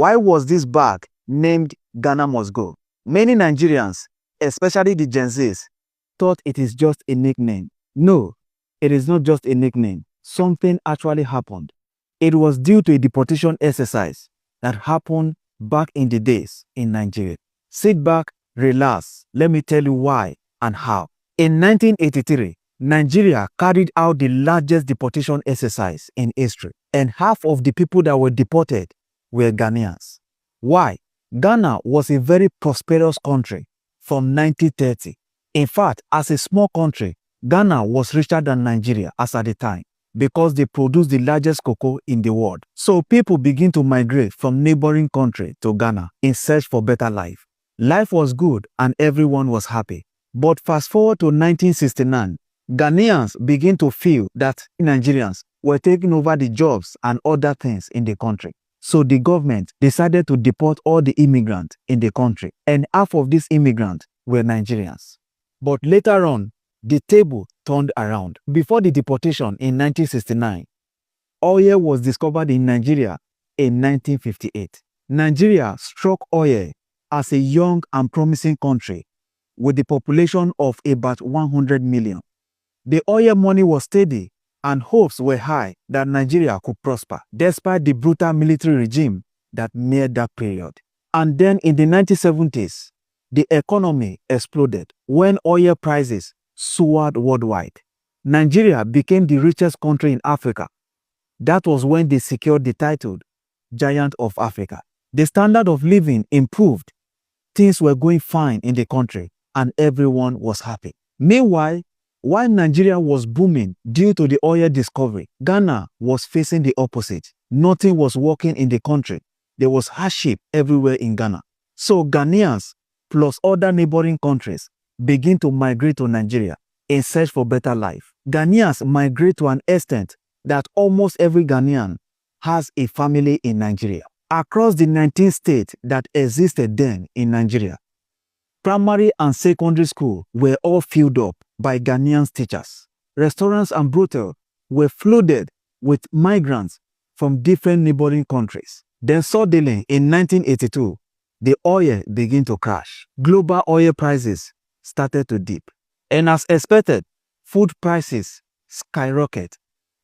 Why was this bag named Ghanamostgo? Many Nigerians, especially the Gen Zs, thought it is just a nickname. No, it is not just a nickname. Something actually happened. It was due to a deportation exercise that happened back in the days in Nigeria. Sit back, relax. Let me tell you why and how. In 1983, Nigeria carried out the largest deportation exercise in history, and half of the people that were deported were Ghanaians. Why? Ghana was a very prosperous country from 1930. In fact, as a small country, Ghana was richer than Nigeria as at the time because they produced the largest cocoa in the world. So people begin to migrate from neighboring country to Ghana in search for better life. Life was good and everyone was happy. But fast forward to 1969, Ghanaians begin to feel that Nigerians were taking over the jobs and other things in the country. So the government decided to deport all the immigrants in the country, and half of these immigrants were Nigerians. But later on, the table turned around. Before the deportation in 1969, oil was discovered in Nigeria in 1958. Nigeria struck oil as a young and promising country with the population of about 100 million. The oil money was steady and hopes were high that Nigeria could prosper despite the brutal military regime that made that period. And then in the 1970s, the economy exploded when oil prices soared worldwide. Nigeria became the richest country in Africa. That was when they secured the title Giant of Africa. The standard of living improved. Things were going fine in the country and everyone was happy. Meanwhile, while Nigeria was booming due to the oil discovery, Ghana was facing the opposite. Nothing was working in the country. There was hardship everywhere in Ghana. So Ghanaians plus other neighboring countries begin to migrate to Nigeria in search for better life. Ghanaians migrate to an extent that almost every Ghanaian has a family in Nigeria. Across the 19 states that existed then in Nigeria, primary and secondary school were all filled up by Ghanaian teachers. Restaurants and brothels were flooded with migrants from different neighboring countries. Then suddenly in 1982, the oil began to crash. Global oil prices started to dip. And as expected, food prices skyrocketed.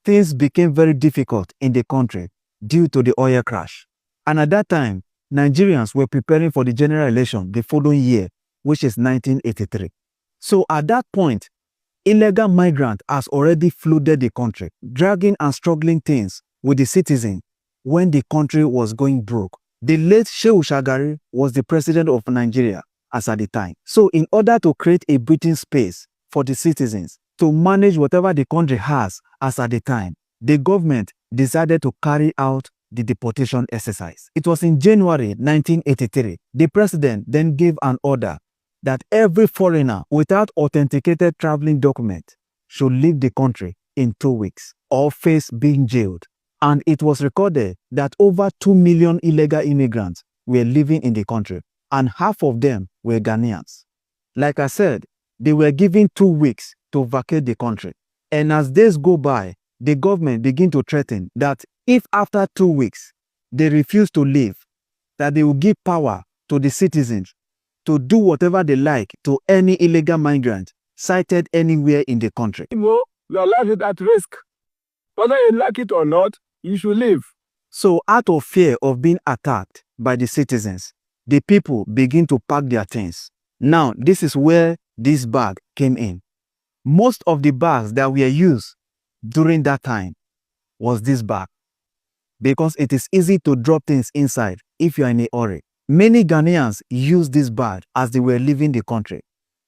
Things became very difficult in the country due to the oil crash. And at that time, Nigerians were preparing for the general election the following year, which is 1983. So at that point, illegal migrants has already flooded the country, dragging and struggling things with the citizens when the country was going broke. The late Shehu Shagari was the president of Nigeria as at the time. So in order to create a breathing space for the citizens to manage whatever the country has as at the time, the government decided to carry out the deportation exercise. It was in January 1983. The president then gave an order that every foreigner without authenticated traveling document should leave the country in 2 weeks or face being jailed. And it was recorded that over 2 million illegal immigrants were living in the country, and half of them were Ghanaians. Like I said, they were given 2 weeks to vacate the country. And as days go by, the government began to threaten that if after 2 weeks they refuse to leave, that they will give power to the citizens to do whatever they like to any illegal migrant sighted anywhere in the country. Your life is at risk. Whether you like it or not, you should leave. So out of fear of being attacked by the citizens, the people begin to pack their things. Now, this is where this bag came in. Most of the bags that were used during that time was this bag, because it is easy to drop things inside if you are in a hurry. Many Ghanaians used this bag as they were leaving the country.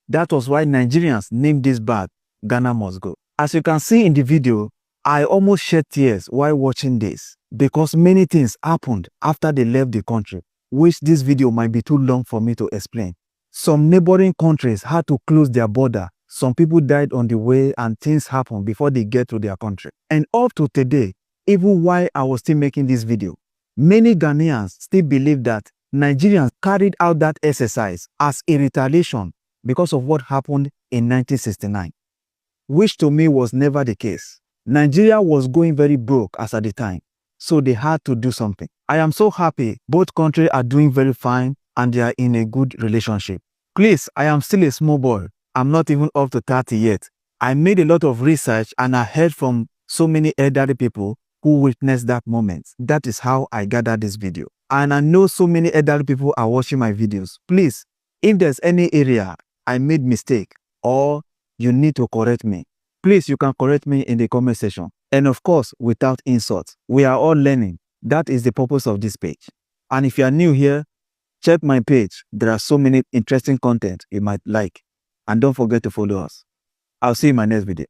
That was why Nigerians named this bag Ghanamostgo. As you can see in the video, I almost shed tears while watching this because many things happened after they left the country, which this video might be too long for me to explain. Some neighboring countries had to close their border. Some people died on the way and things happened before they get to their country. And up to today, even while I was still making this video, many Ghanaians still believe that Nigerians carried out that exercise as a retaliation because of what happened in 1969, which to me was never the case. Nigeria was going very broke as at the time. so they had to do something. I am so happy both countries are doing very fine and they are in a good relationship. Please, I am still a small boy. I'm not even up to 30 yet. I made a lot of research and I heard from so many elderly people who witnessed that moment. That is how I gathered this video. And I know so many elderly people are watching my videos. Please, if there's any area I made mistake or you need to correct me, please, you can correct me in the comment section. And of course, without insult. We are all learning. That is the purpose of this page. And if you are new here, check my page. There are so many interesting content you might like. And don't forget to follow us. I'll see you in my next video.